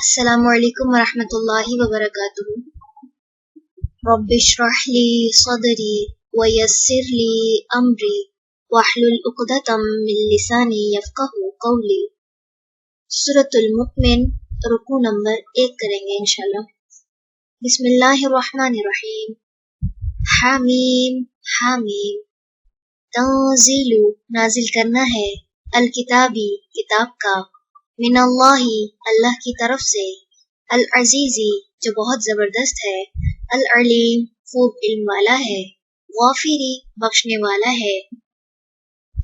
السلام علیکم ورحمۃ اللہ وبرکاتہ۔ رب اشرح لی صدری ویسر لی امری واحلل عقدۃ من لسانی یفقہوا قولی۔ سورۃ المؤمن رکوع نمبر 1 کریں گے انشاءاللہ۔ بسم اللہ الرحمن الرحیم۔ حامیم حامیم۔ تنزیل نازل کرنا ہے، الکتابی کتاب کا، من اللہ اللہ کی طرف سے، العزیزی جو بہت زبردست ہے، العلیم خوب علم والا ہے، غافری بخشنے والا ہے،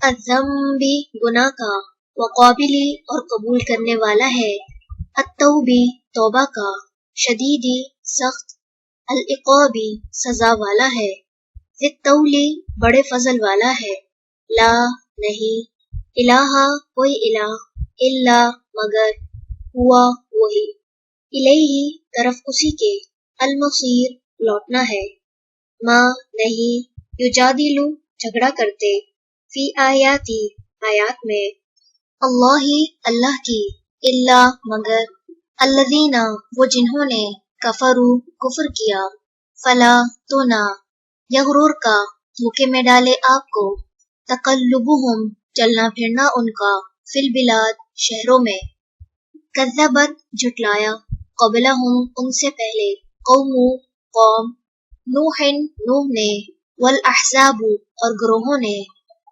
الذنبی گناہ کا، وقابلی اور قبول کرنے والا ہے، التوبی توبہ کا، شدیدی سخت، العقابی سزا والا ہے، ذی الطولی بڑے فضل والا ہے، لا نہیں، الہ کوئی الہ، الا مگر، ہوا وہی، الیہ طرف اسی کے، المصیر لوٹنا ہے، ما نہیں، یجادلو جھگڑا کرتے، فی آیاتی آیات میں، اللہ اللہ کی، الا مگر، الذین وہ جنہوں نے، کفرو کفر کیا، فلا تو نہ، یغرور کا دھوکے میں ڈالے آپ کو، تقلبہم چلنا پھرنا ان کا، فی البلاد شہروں میں، کذبت جھٹلایا، قبلہم ان سے پہلے، قوم نوح نوح نے، والاحزاب اور گروہوں نے،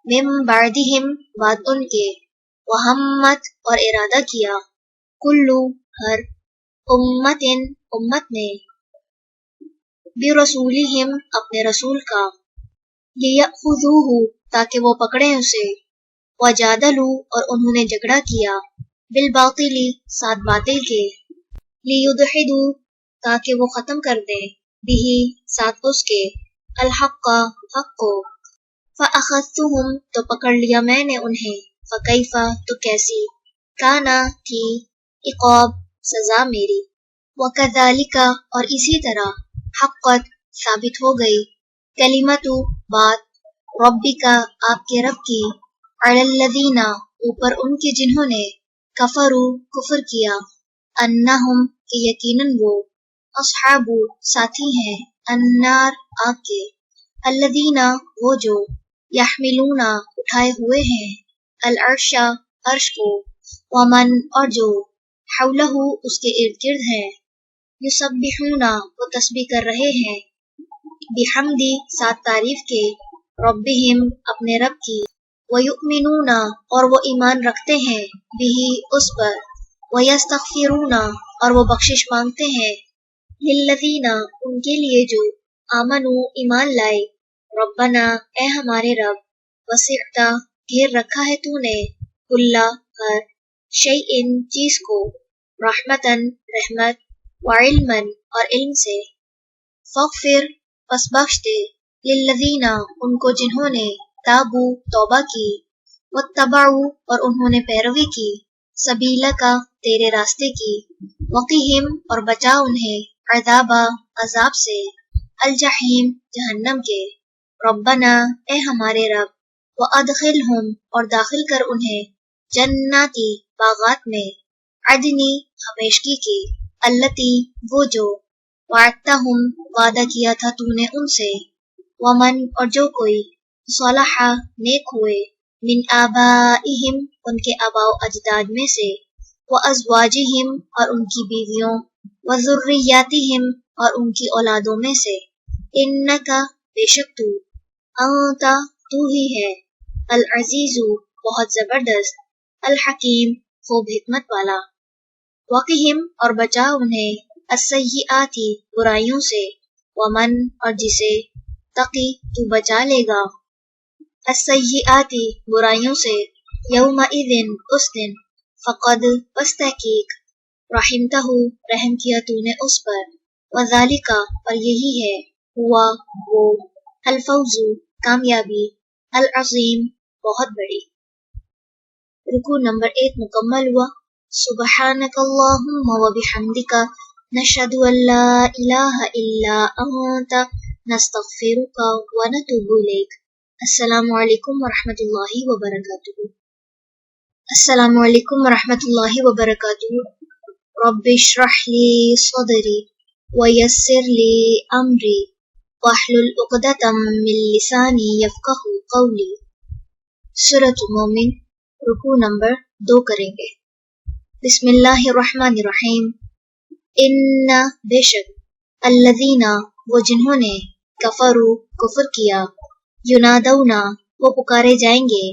من بعدہم بعد ان کے، وہمت اور ارادہ کیا، کلو ہر، امت نے، برسولہم اپنے رسول کا، لیأخذوہ تاکہ وہ پکڑیں اسے، وجادلوا اور انہوں نے جھگڑا کیا، بالباطل ساتھ باطل کے، لیدحضوا تاکہ وہ ختم کر دیں، بہ ساتھ اس کے، الحق حق کو، فاخذتهم تو پکڑ لیا میں نے انہیں، فکیف تو کیسی، کانا تھی، عقاب سزا میری، وکذالک اور اسی طرح، حقت ثابت ہو گئی، کلمت بات، ربک آپ کے رب کی، علی الذین اوپر ان کے جنہوں نے، کفروا کفر کیا، انہم کہ یقیناً وہ، اصحاب ساتھی ہیں، النار آگ کے، الذین وہ جو، یحملون اٹھائے ہوئے ہیں، العرش عرش کو، ومن اور جو، حولہ اس کے ارد گرد ہیں، یسبحون وہ تسبیح کر رہے ہیں، بحمدی ساتھ تعریف کے، ربہم اپنے رب کی، ویؤمنون اور وہ ایمان رکھتے ہیں، بہ اس پر، ویستغفرون اور وہ بخشش مانگتے ہیں، للذین ان کے لیے جو، آمنوا ایمان لائے، ربنا اے ہمارے رب، وسعت گھیر رکھا ہے تو نے، کل ہر، شیء چیز کو، رحمتاً رحمت، وعلما اور علم سے، فاغفر پس بخش دے، للذین ان کو جنہوں نے، تابو توبہ کی، واتبعوا اور انہوں نے پیروی کی، سبیلک تیرے راستے کی، وقہم اور بچا انہیں، عذاب عذاب سے، الجحیم جہنم کے، ربنا اے ہمارے رب، وادخلہم اور داخل کر انہیں، جناتی باغات میں، عدنی ہمیشگی کی، التی وہ جو، وعدتہم وعدہ کیا تھا تو نے ان سے، ومن اور جو کوئی، صلح نیک ہوئے، من آبائہم ان کے آباء و اجداد میں سے، وازواجہم اور ان کی بیویوں، وذریاتہم اور ان کی اولادوں میں سے، انکا بے شک تو، انتا تو ہی ہے، العزیز بہت زبردست، الحکیم خوب حکمت والا، وقہم اور بچا انہیں، السیئات برائیوں سے، ومن اور جسے، تقی تو بچا لے گا، السیئات برائیوں سے، یومئذ اس دن، فقد پس تحقیق، رحمتہ رحم کیا تو نے اس پر، وذالک اور یہی ہے، ہوا وہ، الفوز کامیابی، العظیم بہت بڑی۔ رکوع نمبر 1 مکمل ہوا۔ سبحانک اللہم وبحمدک، نشہد ان لا الہ الا انت، نستغفرک ونتوب الیک۔ السلام علیکم ورحمۃ اللہ وبرکاتہ۔ السلام علیکم ورحمۃ اللہ وبرکاتہ۔ رب اشرح لی صدری ویسر لی امری واحلل عقدۃ من لسانی یفقہوا قولی۔ سورۃ مومن، رکوع نمبر 2 کریں گے۔ بسم اللہ الرحمن الرحیم۔ ان بے شک، الذین وہ جنہوں نے، کفروا کفر کیا، ینادونا وہ پکارے جائیں گے،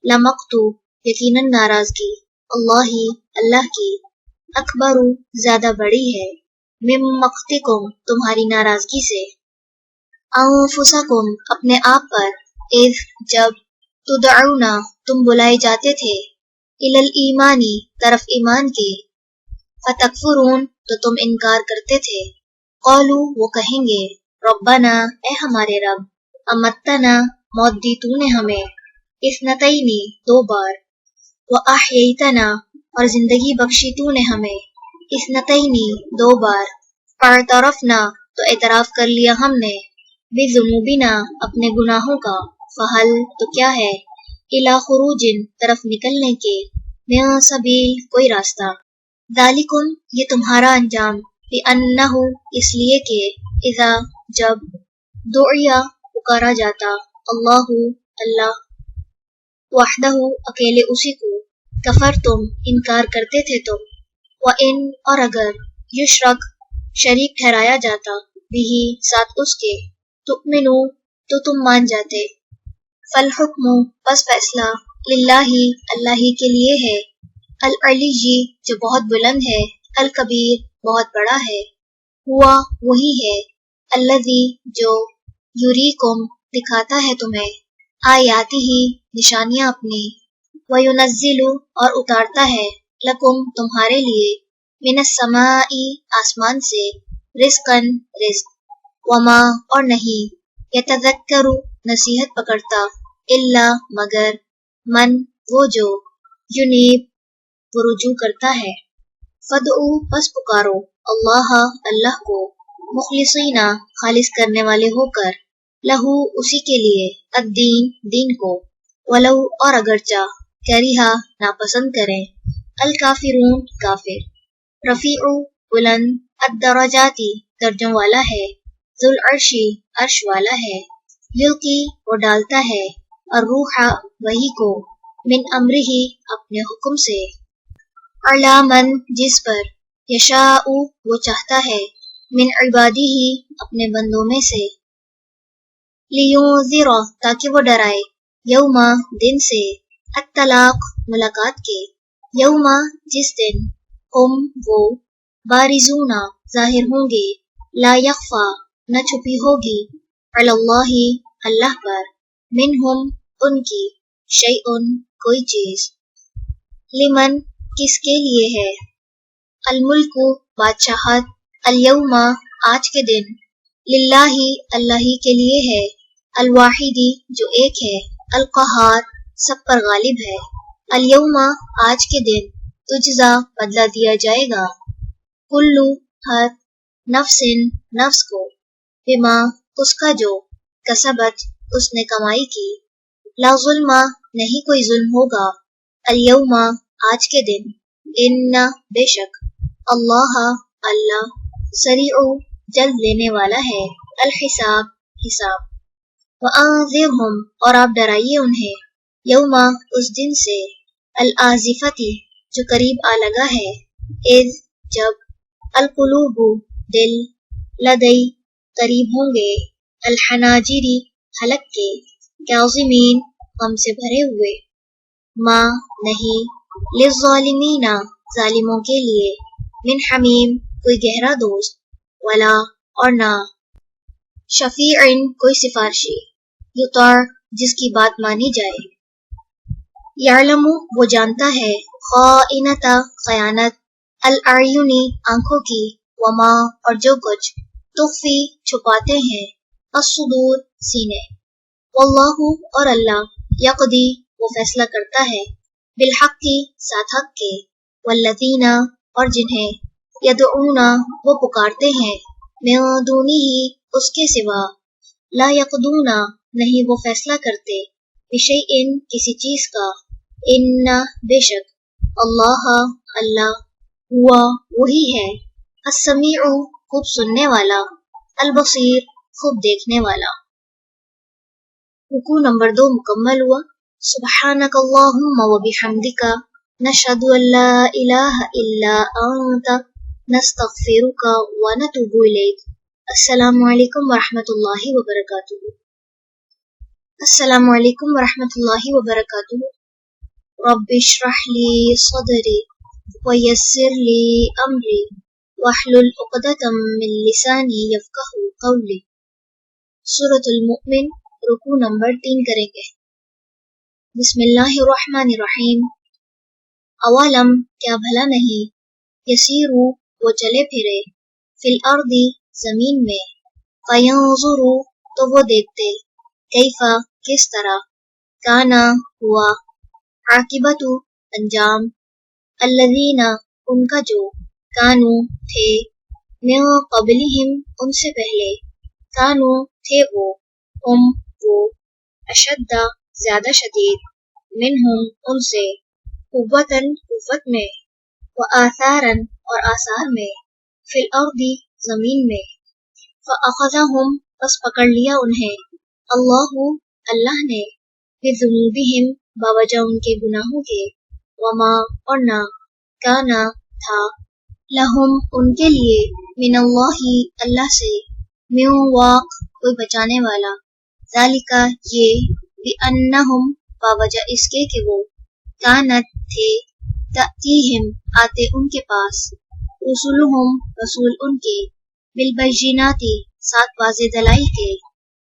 لمقتو یقیناً ناراضگی، اللہ کی، اکبر زیادہ بڑی ہے، من مقتکم تمہاری ناراضگی سے، انفسکم اپنے آپ پر، اذ جب، تدعونا تم بلائے جاتے تھے، الی الایمانی طرف ایمان کے، فتکفرون تو تم انکار کرتے تھے، قالوا وہ کہیں گے، ربنا اے ہمارے رب، امتنا موت دی تو نے ہمیں، اثنتین 2 بار، واحییتنا اور زندگی بخشی تو نے ہمیں، اثنتین 2 بار، فاعترفنا تو اعتراف کر لیا ہم نے، بذنوبنا اپنے گناہوں کا، فہل تو کیا ہے، الی خروج طرف نکلنے کے، من سبیل کوئی راستہ، ذالکم یہ تمہارا انجام، بانہ اس لیے کہ، اذا جب، دعیا پکارا جاتا، اللہ وحدہ اکیلے اسی کو، کفرتم انکار کرتے تھے تم، وَإِنْ اور اگر، یشرک شریک ٹھہرایا جاتا، بہ ساتھ اس کے، تؤمنو تو تم مان جاتے، فالحکم پس فیصلہ، للہ اللہ ہی کے لیے ہے، العلی جو بہت بلند ہے، الکبیر بہت بڑا ہے، ہوا وہی ہے، الذی جو، یریکم دکھاتا ہے تمہیں، آیاتی ہی نشانیاں اپنی، وینزل اور اتارتا ہے، لکم تمہارے لیے، من السماء آسمان سے، رزقاً رزق، وما اور نہیں، یتذکر نصیحت پکڑتا، الا مگر، من وہ جو، ینیب وہ رجوع کرتا ہے، فدعو پس پکارو، اللہ کو، مخلصین خالص کرنے والے ہو کر، لہو اسی کے لیے، الدین دین کو، ولو اور اگرچہ، کریہا ناپسند کریں، الکافرون کافر، رفیع بلند، الدرجاتی درجوں والا ہے، ذو العرش عرش والا ہے، یلقی وہ ڈالتا ہے، الروح وحی کو، من امرہ اپنے حکم سے، علی من جس پر، یشاء وہ چاہتا ہے، من عبادہ اپنے بندوں میں سے، لینذر تاکہ وہ ڈرائے، یوم دن سے، الطلاق ملاقات کے، یوم جس دن، ہم وہ، بارزون ظاہر ہوں گے، لا یخفی نہ چھپی ہوگی، علی اللہ پر، منہم ان کی، شیء کوئی چیز، لمن کس کے لیے ہے، الملک بادشاہت، الیوم آج کے دن، للہ اللہ ہی کے لیے ہے، الواحد جو ایک ہے، القہار سب پر غالب ہے، الیوم آج کے دن، تجزا بدلہ دیا جائے گا، کلو ہر، نفس کو، بما اس کا جو، کسبت اس نے کمائی کی، لا ظلم نہیں کوئی ظلم ہوگا، الیوم آج کے دن، ان بے شک، اللہ سریع جلد لینے والا ہے، الحساب حساب، وانذرہم اور آپ ڈرائیے انہیں، یوم اس دن سے، الآزفتی جو قریب آ لگا ہے، اذ جب، القلوب دل، لدی قریب ہوں گے، الحناجری حلق کے، کاظمین غم سے بھرے ہوئے، ما نہیں، للظالمین ظالموں کے لیے، من حمیم کوئی گہرا دوست، ولا اور نہ، شفیع کوئی سفارشی، یطاع جس کی بات مانی جائے، یعلم وہ جانتا ہے، خائنۃ خیانت، الاعین آنکھوں کی، وما اور جو کچھ، تخفی چھپاتے ہیں، الصدور سینے، واللہ اور اللہ، یقضی وہ فیصلہ کرتا ہے، بالحق ساتھ حق کے، والذین اور جنہیں، یدعون وہ پکارتے ہیں، من دونہ اس کے سوا، لا یقضون نہیں وہ فیصلہ کرتے، بشیء کسی چیز کا، ان بے شک، اللہ ہوا وہی ہے، السمیع خوب سننے والا، البصیر خوب دیکھنے والا۔ رکوع نمبر 2 مکمل ہوا۔ سبحانک اللہم و بحمدک نشہد ان لا الہ الا انت نستغفرک و نتوب الیک۔ السلام علیکم ورحمۃ اللہ وبرکاتہ۔ السلام علیکم ورحمۃ اللہ وبرکاتہ۔ رب اشرح لی صدری ویسر لی امری واحلل عقدۃ من لسانی یفقہوا قولی۔ سورۃ المؤمن رکوع نمبر 3 کریں گے۔ بسم اللہ الرحمن الرحیم۔ اولم کیا بھلا نہیں، یسیرو وہ چلے پھرے، فی الارض زمین میں، فینظروا تو وہ دیکھتے، کیفا کس طرح، کانا ہوا، عاقبت انجام، الذین ان کا جو، کانو تھے، من قبلہم ان سے پہلے، کانو تھے وہ، وہ اشد زیادہ شدید، منہم ان سے، قوتاً قوت میں، وآثاراً اور آثار میں، فی الارض زمین میں، فاخذہم پس پکڑ لیا انہیں، اللہ اللہ نے، بذنوبہم باوجہ ان کے گناہوں کے، وما اور نہ، کانا تھا، لہم ان کے لیے، من اللہ اللہ سے، من واق کوئی بچانے والا، ذالک یہ، بأنہم باوجہ اس کے کہ وہ، کانت تھے، تأتیہم آتے ان کے پاس، رسولہم رسول ان کے، بالبینات ساتھ واضح دلائل کے،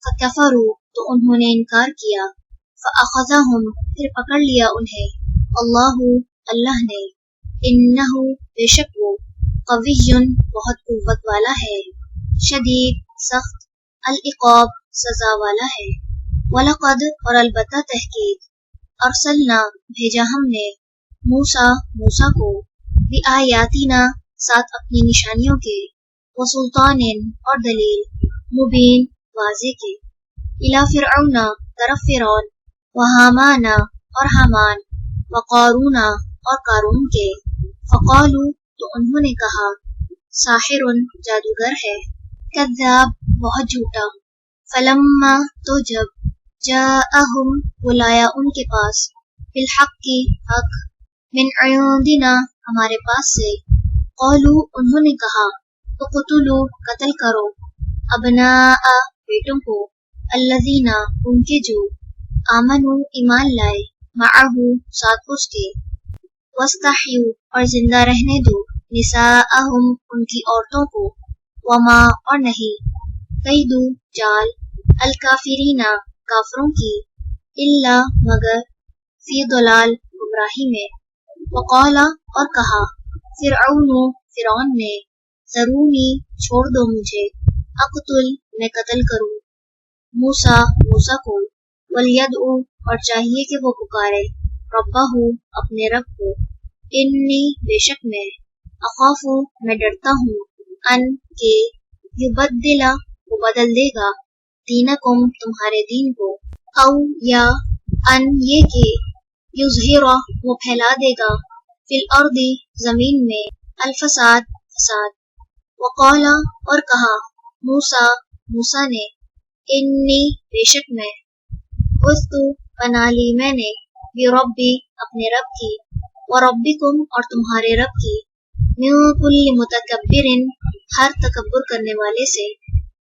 فکفروا تو انہوں نے انکار کیا، فأخذہم پھر پکڑ لیا انہیں، اللہ اللہ نے، انہ بے شک وہ، قوی بہت قوت والا ہے، شدید سخت، العقاب سزا والا ہے، وَلَقَدْ اور البتہ تحقیق، ارسلنا بھیجا ہم نے، موسیٰ کو، بآیاتنا ساتھ اپنی نشانیوں کے، وسلطان اور دلیل، مبین واضح کے، الی فرعون طرف فرعون، وہامان اور حامان، وقارون اور قارون کے، فقالوا تو انہوں نے کہا، ساحر جادوگر ہے، کذاب بہت جھوٹا، فلما تو جب، جاءہم وہ لایا ان کے پاس، بالحق کی حق، من عندنا ہمارے پاس سے، قالوا انہوں نے کہا، اقتلوا قتل کرو، ابناء بیٹوں کو، الذین ان کے جو، آمنوا ایمان لائے، معہو ساتھ اس کے، واستحیوا اور زندہ رہنے دو، نساءہم ان کی عورتوں کو، وما اور نہیں، کیدو جال، الکافرین کافروں کی، الا مگر، فی ضلال گمراہی میں، وقال اور کہا، فرعون نے، ذرونی چھوڑ دو مجھے، اقتل میں قتل کروں، موسیٰ کو، ولیدعو اور چاہیے کہ وہ پکارے، ربہ اپنے رب کو، انی بے شک میں، اخاف میں ڈرتا ہوں، ان کے، یبدل وہ بدل دے گا، دینکم تمہارے دین کو، او یا ان یہ کہ، یظہر وہ پھیلا دے گا، فی الارض زمین میں، الفساد فساد، وقال اور کہا، موسیٰ نے، انی بے شک میں، عذت پناہ لی میں نے، بربی اپنے رب کی، وربکم اور تمہارے رب کی، من کل متکبر ہر تکبر کرنے والے سے،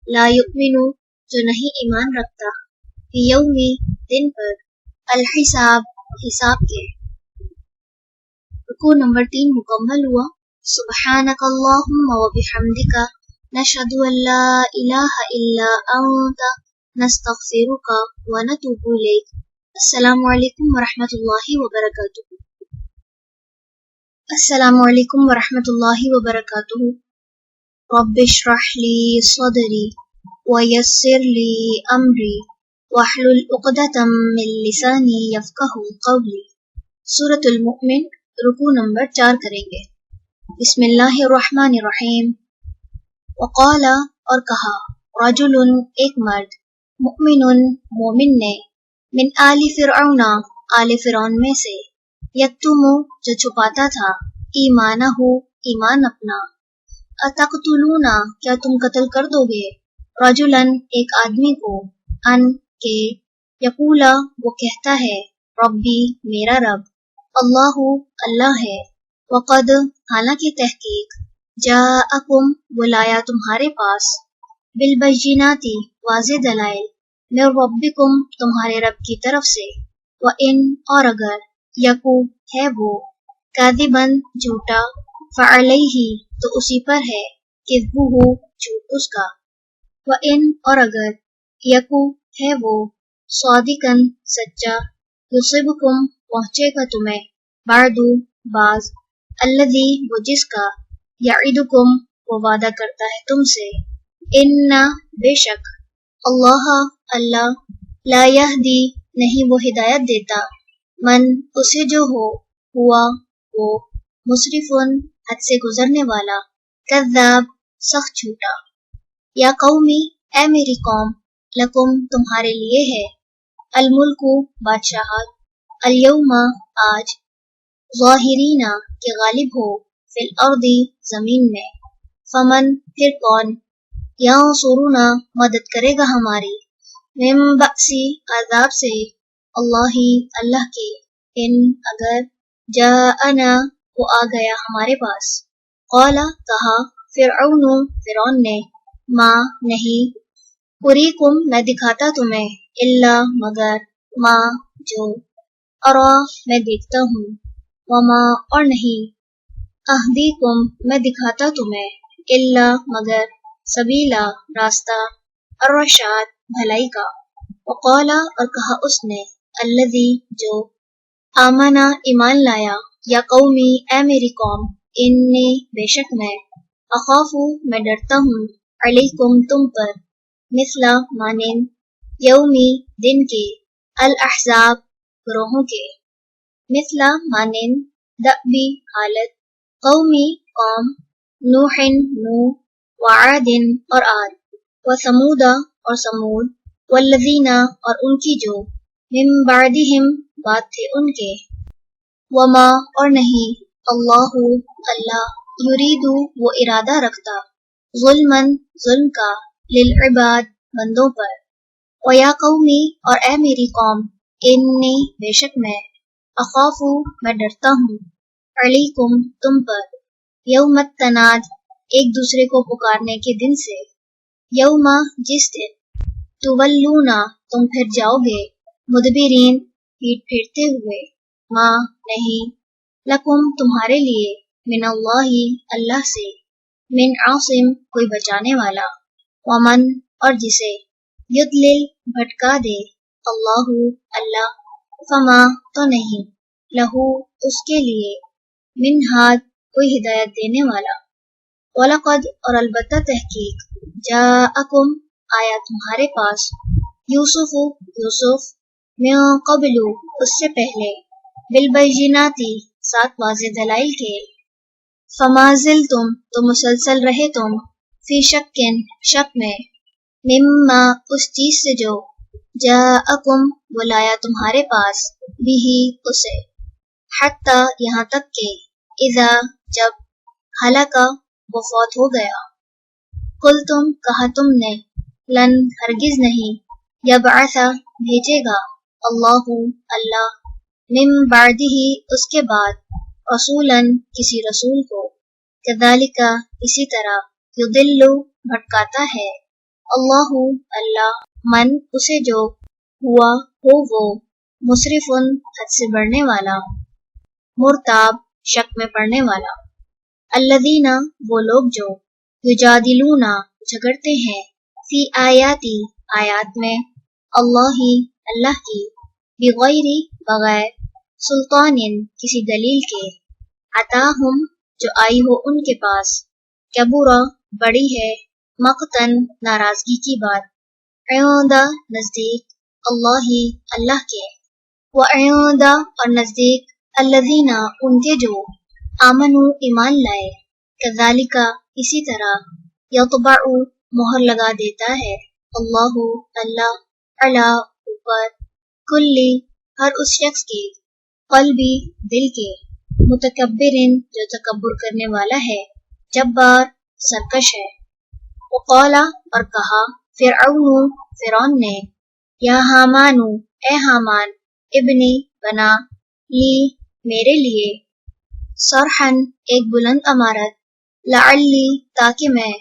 لا یؤمن جو نہیں ایمان رکھتا، بیوم دن پر، الحساب حساب کے۔ رکوع نمبر 3 مکمل ہوا۔ سبحانک اللہم و بحمدک نشہد ان لا الہ الا انت نستغفرک و نتوب الیک۔ السلام علیکم ورحمۃ اللہ وبرکاتہ۔ السلام علیکم ورحمۃ اللہ وبرکاتہ۔ رب اشرح لی صدری ویسر لی امری واحلل عقدۃ من لسانی یفقہوا قولی۔ سورۃ المؤمن رکوع نمبر 4 کریں گے۔ بسم اللہ الرحمن الرحیم۔ وقال اور کہا، رجل ایک مرد، مؤمن مومن نے، من آل فرعون آل فرعون میں سے، یکتم جو چھپاتا تھا، ایمانہ ایمان اپنا۔ اتقتلونا کیا تم قتل کر دو گے، رجلن ایک آدمی کو، ان کے، یقولا وہ کہتا ہے، ربی میرا رب، اللہ اللہ ہے، وقد حالانکہ تحقیق، جاءکم وہ لایا تمہارے پاس، بالبیناتی واضح دلائل، من ربکم تمہارے رب کی طرف سے، وَإِنْ اور اگر، یکو ہے وہ، کاذباً جھوٹا، فعلیہ تو اسی پر ہے، کذبہ جھوٹ اس کا، وَإِنْ اور اگر، یکو ہے وہ، صادقاً سچا، یصبکم پہنچے گا تمہیں، بعد بعض، الذی وہ جس کا، یعدکم وہ وعدہ کرتا ہے تم سے، ان بے شک، اللہ اللہ، لا یہدی نہیں وہ ہدایت دیتا، من اسے جو ہوا وہ، مسرفن حد سے گزرنے والا، کذاب سخت جھوٹا، یا قومی اے میری قوم، لکم تمہارے لیے ہے، الملک بادشاہت، الیوم آج، ظاہرین کہ غالب ہو، فی الارض زمین میں، فمن پھر کون، ینصرنا مدد کرے گا ہماری، من بأسی عذاب سے، اللہ اللہ کے، ان اگر، جاءنا وہ آ گیا ہمارے پاس، قال کہا، فرعون نے، ما نہیں، اریکم میں دکھاتا تمہیں، الا مگر، ما جو، ارا میں دیکھتا ہوں، وما اور نہیں، اہدیکم میں دکھاتا تمہیں، الا مگر، سبیلا راستہ، الرشاد بھلائی کا، وقال اور کہا اس نے، الذی جو، آمنا ایمان لایا، یا قومی اے میری قوم، انی بے شک میں، اخاف میں ڈرتا ہوں، علیکم تم پر، مثل مانند، یومی دن کے، الاحزاب گروہوں کے، مثل مانند، دأبی حالت، قومی قوم، نوح نوح، وعاد اور عاد، وثمود اور سمود، والذین اور ان کی جو، من بعدہم بعد تھے ان کے، وما اور نہیں، اللہ اللہ، یرید وہ ارادہ رکھتا، ظلمًا ظلم کا، للعباد بندوں پر، ویا قومی اور اے میری قوم، انی بے شک میں، اخاف میں ڈرتا ہوں، علیکم تم پر، یوم التناد ایک دوسرے کو پکارنے کے دن سے، یوم جس دن، تولونا تم پھر جاؤ گے، مدبرین پیٹ پھیرتے ہوئے، ما نہیں، لکم تمہارے لیے، من اللہ اللہ سے، من عاصم کوئی بچانے والا، ومن اور جسے، یضلل بھٹکا دے، اللہ اللہ، فما تو نہیں، لہو اس کے لیے، من ہاد کوئی ہدایت دینے والا، وَلَقَدْ اور البتہ تحقیق، جاءکم آیا تمہارے پاس، یوسف یوسف، من قبل اس سے پہلے، بالبیناتی سات واضح دلائل کے، فما زلتم تو مسلسل رہے تم، فی شکن شک میں، مما اس چیز سے جو، جاءکم وہ لایا تمہارے پاس، بھی اسے، حتی یہاں تک کہ، اذا جب، ہلاکا وہ فوت ہو گیا، قل تم کہا تم نے، لن ہرگز نہیں، یبعث بھیجے گا، اللہ اللہ، من بعدہ اس کے بعد، رسولاً کسی رسول کو، کذالک اسی طرح، یضل بھٹکاتا ہے، اللہ اللہ، من اسے جو، ہوا ہو وہ، مسرفن حد سے بڑھنے والا، مرتاب شک میں پڑنے والا، الذین وہ لوگ جو، یجادلون جھگڑتے ہیں، فی آیاتی آیات میں، اللہ اللہ کی، بغیر بغیر، سلطان کسی دلیل کے، عطاہم جو آئی ہو ان کے پاس، کبورا بڑی ہے، مقتن ناراضگی کی بات، عند نزدیک، اللہ اللہ کے، وعند اور نزدیک، الذین ان کے جو، آمنو ایمان لائے، کذالک اسی طرح، یطبع مہر لگا دیتا ہے، اللہ اللہ، علی اوپر، کلی ہر اس شخص کے، قلبی دل کے، متکبرن جو تکبر کرنے والا ہے، جبار سرکش ہے۔ وقالا اور کہا فرعون فرعون نے، یا حامانو اے حامان، ابنی بنا، لی میرے لیے، صرحن ایک بلند عمارت، لعلی تاکہ میں،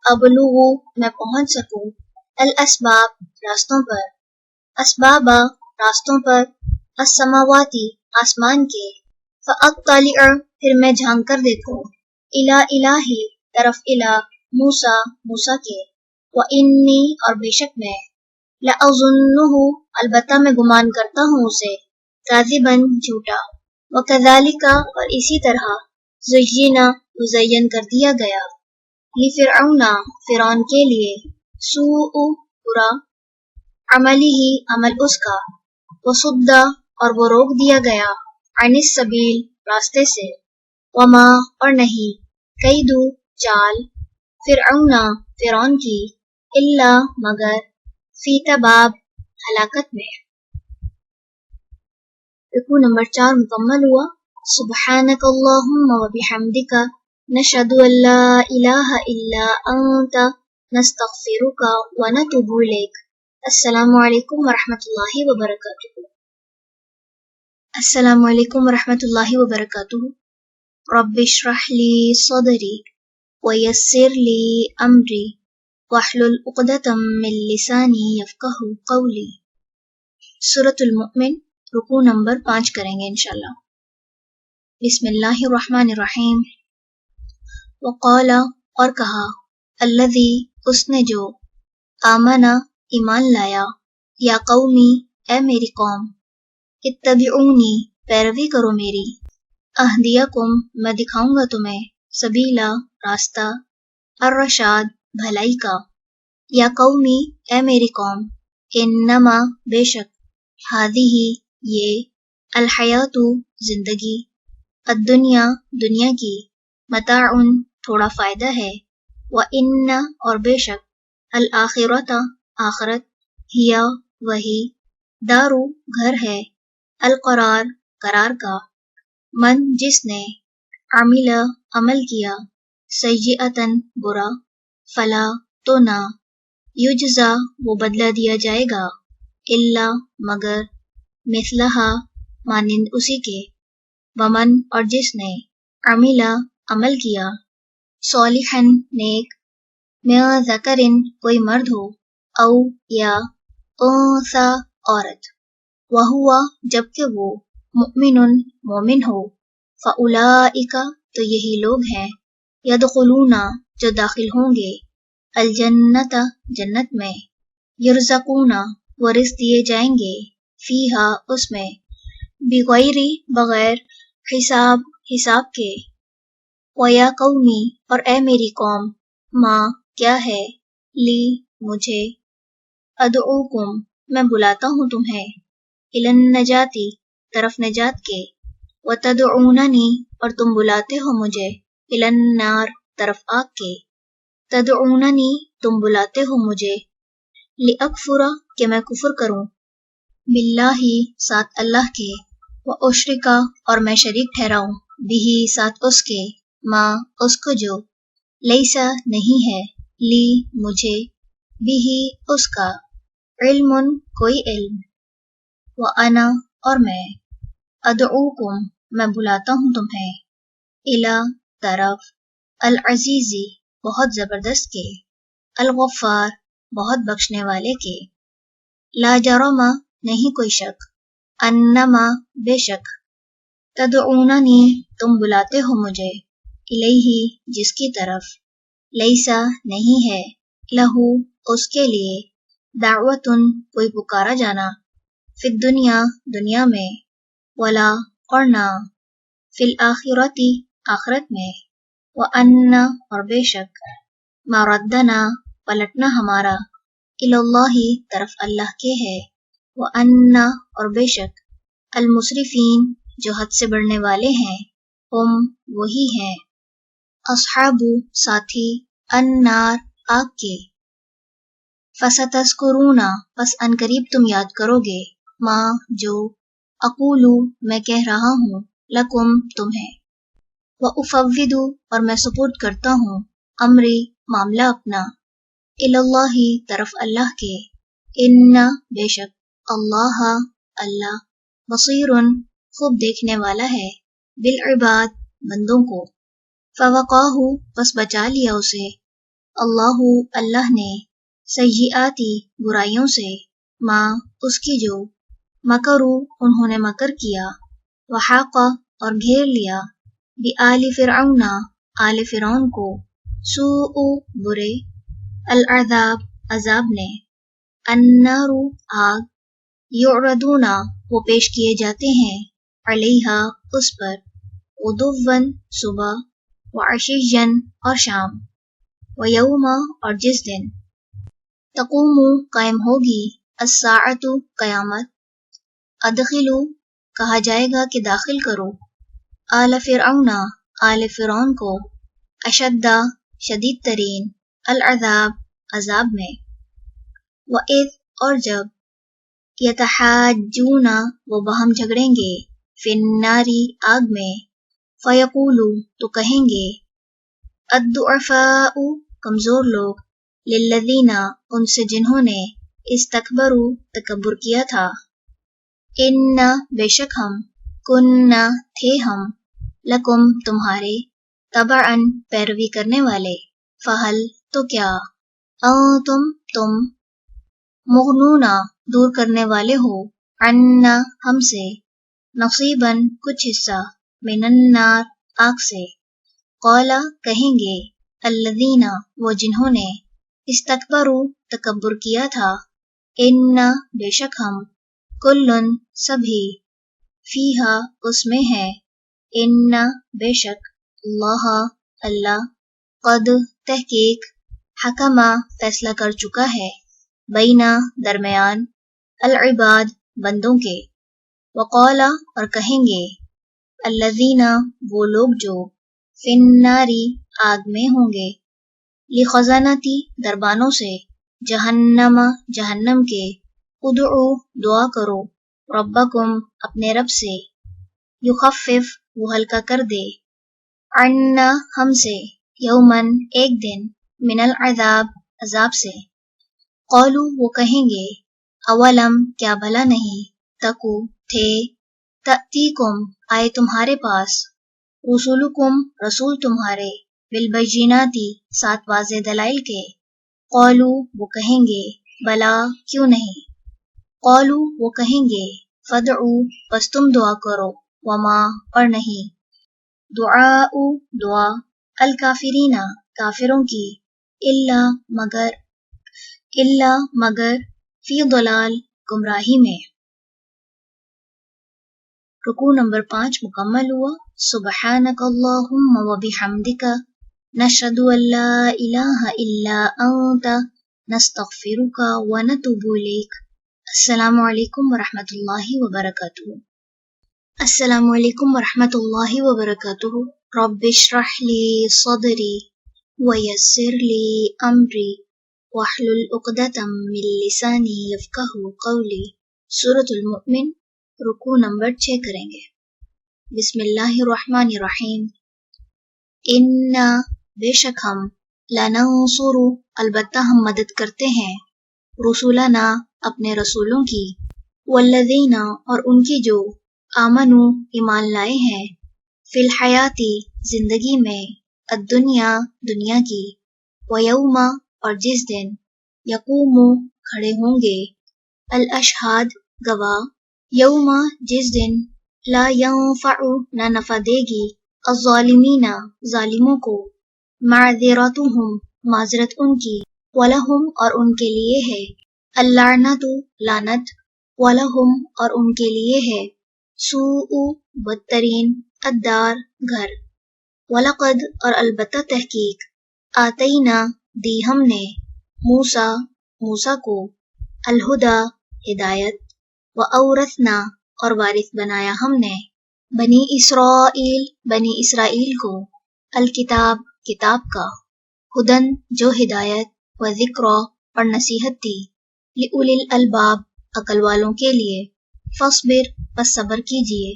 ابلغ میں پہنچ سکوں، الاسباب راستوں پر، اسبابا راستوں پر، السماواتی آسمان کے، فاطلع پھر میں جھانک کر دیکھوں، الی الہی طرف الہ موسیٰ موسیٰ کے، وانی اور بے شک میں، لأظنہ البتہ میں گمان کرتا ہوں اسے، کاذباً جھوٹا، وکذالک اور اسی طرح، زینا مزین کر دیا گیا، لفرعون فرعون کے لیے، سوء برا، عملی ہی عمل اس کا، وصد اور وہ روک دیا گیا، عن السبیل راستے سے، وما اور نہیں، کیدو چال، فرعون فرعون کی، الا مگر، فی تباب ہلاکت میں۔ رکوع نمبر 4 مکمل ہوا۔ سبحانک اللہم و بحمدک، نشہد ان لا الہ الا انت، نستغفرک و نتوب الیک۔ السلام علیکم ورحمۃ اللہ وبرکاتہ۔ السلام علیکم ورحمۃ اللہ وبرکاتہ۔ رب اشرح لی صدری ویسر لی امری واحلل عقدۃ من لسانی یفقہوا قولی۔ سورۃ المؤمن، رکوع نمبر 5 کریں گے انشاءاللہ۔ بسم اللہ الرحمن الرحیم۔ وقال اور کہا، الذی اس نے جو، آمنا ایمان لایا، یا قومی اے میری قوم، اتبعونی پیروی کرو میری، اہدیکم میں دکھاؤں گا تمہیں، سبیلا راستہ، الرشاد بھلائی کا، یا قومی اے میری قوم، انما بے شک، ہذہ یہ، الحیات زندگی، الدنیا دنیا کی، متاع تھوڑا فائدہ ہے، وان اور بے شک، الآخرۃ آخرت، ہیا وہی، دارو گھر ہے، القرار قرار کا، من جس نے، عمل عمل کیا، سیئۃً برا، فلا تو نہ، یجزا وہ بدلہ دیا جائے گا، الا مگر، مثلہا مانند اسی کے، ومن اور جس نے، عمل عمل کیا، صالحاً نیک، من ذکرٍ کوئی مرد ہو، او یا انثیٰ عورت، وہوا جبکہ وہ، مؤمن مومن ہو، فاولئک تو یہی لوگ ہیں، یدخلون جو داخل ہوں گے، الجنت جنت میں، یرزقون وہ رزق دیے جائیں گے، فیہا اس میں، بغیر بغیر، حساب حساب کے، ویا قومی اور اے میری قوم، ما کیا ہے، لی مجھے، ادعوکم میں بلاتا ہوں تمہیں، الی النجاتی طرف نجات کے، وتدعوننی اور تم بلاتے ہو مجھے، الی النار طرف آگ کے، تدعوننی تم بلاتے ہو مجھے، لیکفر کہ میں کفر کروں، باللہ ساتھ اللہ کے، واشرک اور میں شریک ٹھہراؤں، بہ ساتھ اس کے، ما اس کو جو، لیسا نہیں ہے، لی مجھے، بہ اس کا، علم کوئی علم، وانا اور میں، ادعوکم میں بلاتا ہوں تمہیں، الی طرف، العزیزی بہت زبردست کے، الغفار بہت بخشنے والے کے، لا جرم نہیں کوئی شک، انما بے شک، تدعوننی تم بلاتے ہو مجھے، الیہ جس کی طرف، لیسا نہیں ہے، لہو اس کے لیے، دعوتن کوئی پکارا جانا، فی الدنیا دنیا میں، ولا اور نہ، فی الآخرتی آخرت میں، وان اور بے شک، مردنا پلٹنا ہمارا، الی اللہ طرف اللہ کے ہے، وان اور بے شک، المسرفین جو حد سے بڑھنے والے ہیں، ہم وہی ہیں، اصحاب ساتھی، النار آگ کے، فستذکرون پس عنقریب تم یاد کرو گے، ما جو، اقولو میں کہہ رہا ہوں، لکم تمہیں، وَأُفَوِّضُ اور میں سپرد کرتا ہوں، امری معاملہ اپنا، اللہ طرف اللہ کے، ان بے شک اللہ اللہ بصیر خوب دیکھنے والا ہے، بالعباد بندوں کو، فوقاہ پس بچا لیا اسے، اللہ اللہ نے، سیئاتی برائیوں سے، ماں اس کی جو، مکرو انہوں نے مکر کیا، وحاق اور گھیر لیا، بآل فرعون آل فرعون کو، سوء برے، العذاب عذاب نے، النار آگ، یعرضون وہ پیش کیے جاتے ہیں، علیہا اس پر، غدواً صبح، وعشیاً اور شام، ویوم اور جس دن، تقوم قائم ہوگی، الساعۃ قیامت، ادخلوا کہا جائے گا کہ داخل کرو، آل فرعون آل فرعون کو، اشد شدید ترین، العذاب عذاب میں، وَإِذْ اور جب، یتحاجون وہ باہم جھگڑیں گے، فی النار آگ میں، فیقول تو کہیں گے، الضعفاء کمزور لوگ، للذین ان سے جنہوں نے، استکبروا تکبر کیا تھا، ان بے شک ہم، کننا تھے ہم، لکم تمہارے، تبعاً پیروی کرنے والے، فہل تو کیا، تم مغنونا دور کرنے والے ہو، عنا ہم سے، نصیباً کچھ حصہ، من النار آگ سے، قولا کہیں گے، الذین وہ جنہوں نے، استکبروا تکبر کیا تھا، انا بے شک ہم، کلن سبھی، فیہا اس میں ہے، انا بے شک، اللہ اللہ، قد تحقیق، حکما فیصلہ کر چکا ہے، بینا درمیان، العباد بندوں کے، وقالا اور کہیں گے، الذین وہ لوگ جو، فی النار آگ میں ہوں گے، لخزنتی دربانوں سے، جہنم جہنم کے، ادعو دعا کرو، ربکم اپنے رب سے، یخفف وہ ہلکا کر دے، عنا ہم سے، یومن ایک دن، من العذاب عذاب سے، قالو وہ کہیں گے، اولم کیا بھلا نہیں، تکو تھے، تأتیکم آئے تمہارے پاس، رسولکم رسول تمہارے، بالبیناتی سات واضح دلائل کے، قالو وہ کہیں گے، بلا کیوں نہیں، قالو وہ کہیں گے، فدعو پس تم دعا کرو، وما اور نہیں، دعاء دعا، الکافرین کافروں کی، الا مگر، فی ضلال گمراہی میں۔ رکوع نمبر 5 مکمل ہوا۔ سبحانک اللہم و بحمدک، نشہد ان لا الہ الا انت، نستغفرک و نتوب الیک۔ السلام علیکم ورحمۃ اللہ وبرکاتہ۔ السلام علیکم ورحمۃ اللہ وبرکاتہ۔ رب اشرح لی صدری ویسر لی امری واحلل عقدۃ من لسانی یفقہوا قولی۔ سورۃ المؤمن، رکوع نمبر 6 کریں گے۔ بسم اللہ الرحمن الرحیم۔ انا بے شک ہم، لننصر البتہ ہم مدد کرتے ہیں، رسولنا اپنے رسولوں کی، والذین اور ان کی جو، آمنو ایمان لائے ہیں، فی الحیاتی زندگی میں، الدنیا دنیا کی، ویوم اور جس دن، یقوم کھڑے ہوں گے، الاشہاد گواہ، یوم جس دن، لا ینفع نہ نفع دے گی، الظالمین ظالموں کو، معذرتہم معذرت ان کی، ولہم اور ان کے لیے ہے، اللعنۃ لعنت، ولہم اور ان کے لیے ہے، سوء بدترین، الدار گھر، ولقد اور البتہ تحقیق، آتینا دی ہم نے، موسیٰ کو، الہدی ہدایت، وأورثنا اور وارث بنایا ہم نے، بنی اسرائیل کو، الکتاب کتاب کا، ہدن جو ہدایت، وذکر اور نصیحت تھی، لأولی الالباب عقل والوں کے لیے، فاصبر پس صبر کیجئے،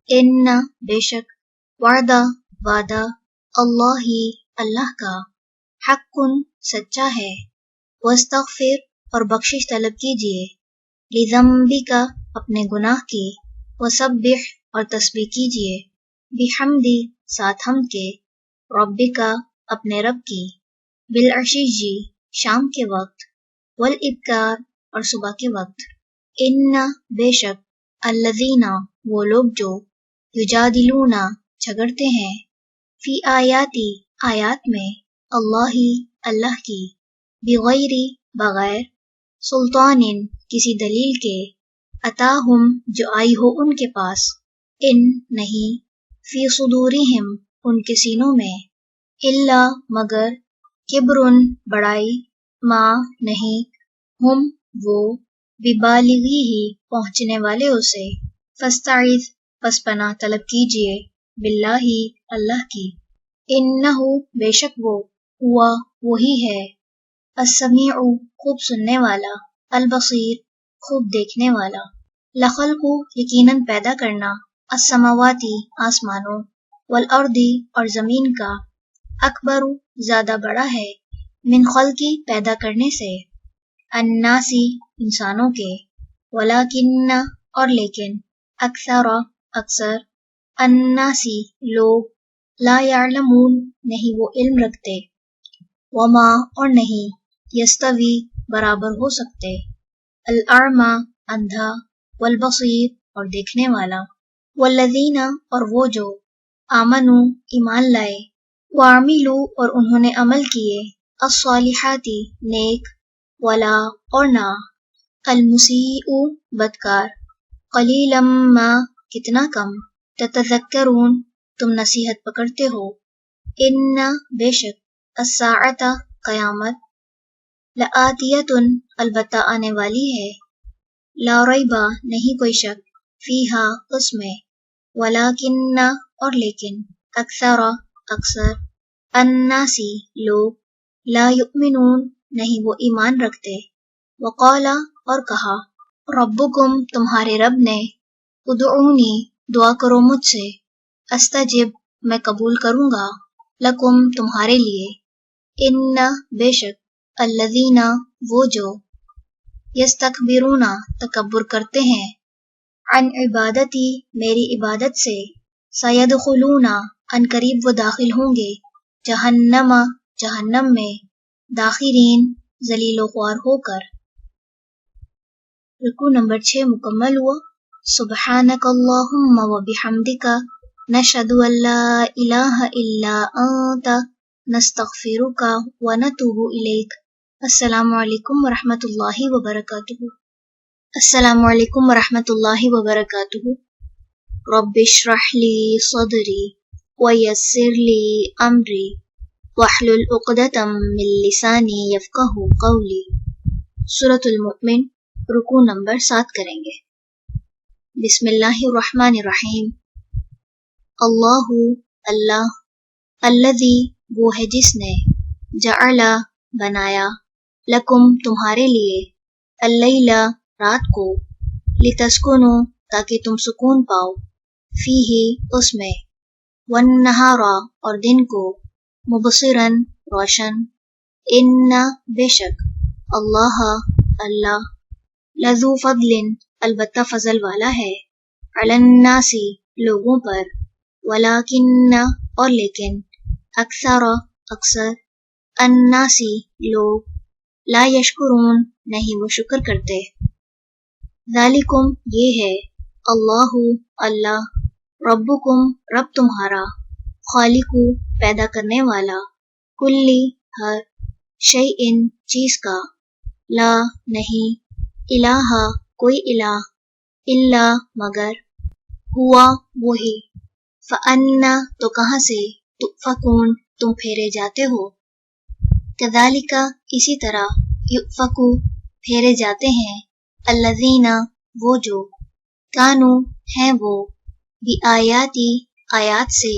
ان بے شک وعدہ وعدہ اللہ ہی اللہ کا حق سچا ہے واستغفر اور بخشش طلب کیجیے لذنبک اپنے گناہ کی وسبح اور تسبیح کیجیے بحمدی ساتھ حمد کے ربک اپنے رب کی بالعشی شام کے وقت والابکار اور صبح کے وقت ان بے شک الذین وہ لوگ جو یجادلون جھگڑتے ہیں فی آیاتی آیات میں اللہ کی بغیر بغیر سلطان کسی دلیل کے اتاہم جو آئی ہو ان کے پاس ان نہیں فی صدورہم ان کے سینوں میں الا مگر کبرن بڑائی ما نہیں ہم وہ ببالغی ہی پہنچنے والے اسے فاستعذ پس پناہ طلب کیجیے باللہ اللہ کی انہو بے شک وہ ہوا وہی ہے السمیع خوب سننے والا البصیر خوب دیکھنے والا لخلق یقیناً پیدا کرنا السماواتی آسمانوں والارض اور زمین کا اکبر زیادہ بڑا ہے من خلقی پیدا کرنے سے الناسی انسانوں کے ولیکن اور لیکن اکثر الناسی لوگ لا یعلمون نہیں وہ علم رکھتے وما اور نہیں یستوی برابر ہو سکتے الاعمی اندھا والبصیر اور دیکھنے والا والذین اور وہ جو آمنو ایمان لائے وعملوا اور انہوں نے عمل کیے الصالحاتی نیک ولا اور نہ المسیء بدکار قلیلا ما کتنا کم تتذکرون تم نصیحت پکڑتے ہو ان بے شک الساعۃ قیامت لآتیۃ البتہ آنے والی ہے لا ریبہ نہیں کوئی شک فیہا اس میں ولیکن اور لیکن اکثر الناسی لوگ لا یؤمنون نہیں وہ ایمان رکھتے وقال اور کہا ربکم تمہارے رب نے ادعونی دعا کرو مجھ سے استجب میں قبول کروں گا لکم تمہارے لیے ان بے شک الذین وہ جو یستکبرون تکبر کرتے ہیں عن عبادتی میری عبادت سے سیدخلون ان قریب وہ داخل ہوں گے جہنم میں داخرین ذلیل و خوار ہو کر رکوع نمبر 6 مکمل ہوا سبحانک اللہم و بحمدک نشہد ان لا الہ الا انت نستغفرک و نتوب الیک السلام علیکم ورحمۃ اللہ وبرکاتہ السلام علیکم ورحمۃ اللہ وبرکاتہ رب اشرح لی صدری ویسر لی امری واحلل عقدۃ من لسانی یفقہوا قولی سورۃ المؤمن رکوع نمبر 7 کریں گے بسم اللہ الرحمن الرحیم اللہ الذی وہ ہے جس نے جعل بنایا لکم تمہارے لیے اللیل رات کو لتسکنوا تاکہ تم سکون پاؤ فیہ اس میں والنہار اور دن کو مبصراً روشن ان بے شک اللہ لذو فضل البتہ فضل والا ہے علی الناس لوگوں پر ولیکن اور لیکن اکثر الناسی لوگ لا یشکرون نہیں وہ شکر کرتے ذالکم یہ ہے اللہ ربکم رب تمہارا خالق پیدا کرنے والا کلی ہر شیء چیز کا لا نہیں الہ کوئی الہ الا مگر ہوا وہی فأنا تو کہاں سے تؤفکون تم پھیرے جاتے ہو کذالک اسی طرح یؤفکو پھیرے جاتے ہیں الذین وہ جو کانو ہیں وہ بآیاتی آیات سے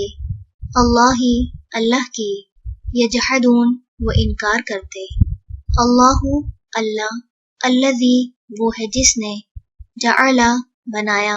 اللہ کی یجحدون وہ انکار کرتے اللہ الذی وہ ہے جس نے جعل بنایا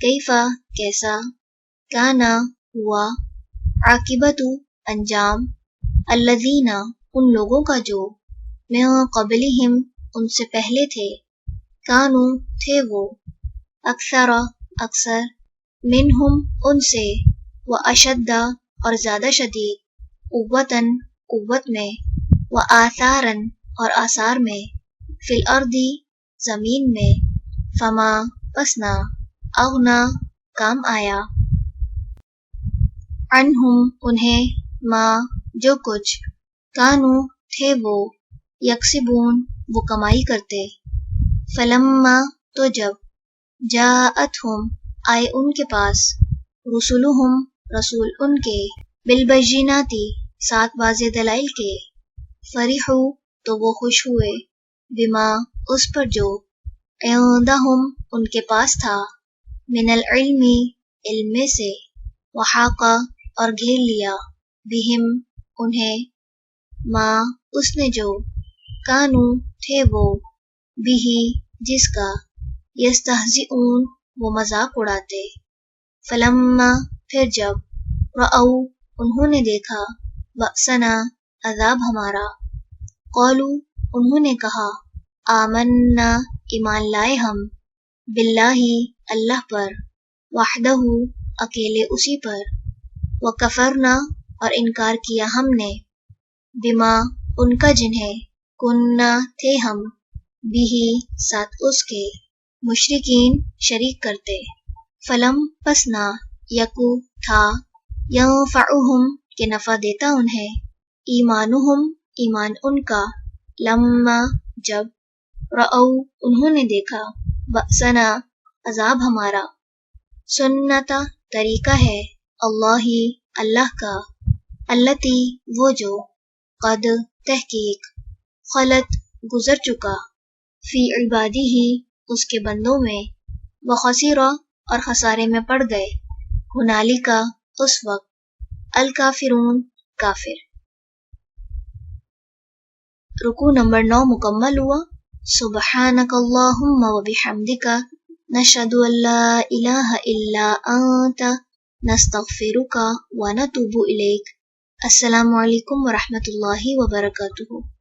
کیفا کیسا، کانا ہوا، عاقبتو انجام، الذین ان لوگوں کا جو، من قبلہم ان سے پہلے تھے، کانو تھے وہ، اکثر اکثر، منہم ان سے، و اشد اور زیادہ شدید، قوتاً قوت میں، و آثاراً اور آثار میں، فی الارض زمین میں، فما پسنا، اغنا کام آیا، عنہم انہیں، ما جو کچھ، کانو تھے وہ، یکسبون وہ کمائی کرتے، فلما تو جب، جاءتہم آئے ان کے پاس، رسولہم رسول ان کے، بالبیناتی سات واضح دلائل کے، فرحو تو وہ خوش ہوئے، بما اس پر جو، عندہم ان کے پاس تھا، من العلم علم میں سے، وحاقہ اور گھیر لیا، بہم انہیں، ما اس نے جو، کانو تھے وہ، بھی جس کا، یستہزئون وہ مذاق اڑاتے، فلما پھر جب، رأو انہوں نے دیکھا، بأسنا عذاب ہمارا، قالو انہوں نے کہا، آمنا ایمان لائے ہم، باللہ اللہ پر، وحدہ اکیلے اسی پر، وکفرنا اور انکار کیا ہم نے، بما ان کا جنہیں، کننا تھے ہم، بھی ساتھ اس کے، مشرکین شریک کرتے، فلم پسنا یکو تھا، ینفعہم کہ نفع دیتا انہیں، ایمانہم ایمان ان کا، لما جب، رأو انہوں نے دیکھا، بأسنا عذاب ہمارا، سنتا طریقہ ہے، اللہ اللہ کا، التی وہ جو، قد تحقیق، خلت گزر چکا، فی عبادی اس کے بندوں میں، وخسرہ اور خسارے میں پڑ گئے، ہنالکا اس وقت، الکافرون کافر۔ رکوع نمبر 9 مکمل ہوا۔ سبحانک اللہم و بحمدک، نشہد ان لا الہ الا انت، نستغفرک و نتوب الیک۔ السلام علیکم ورحمۃ اللہ وبرکاتہ۔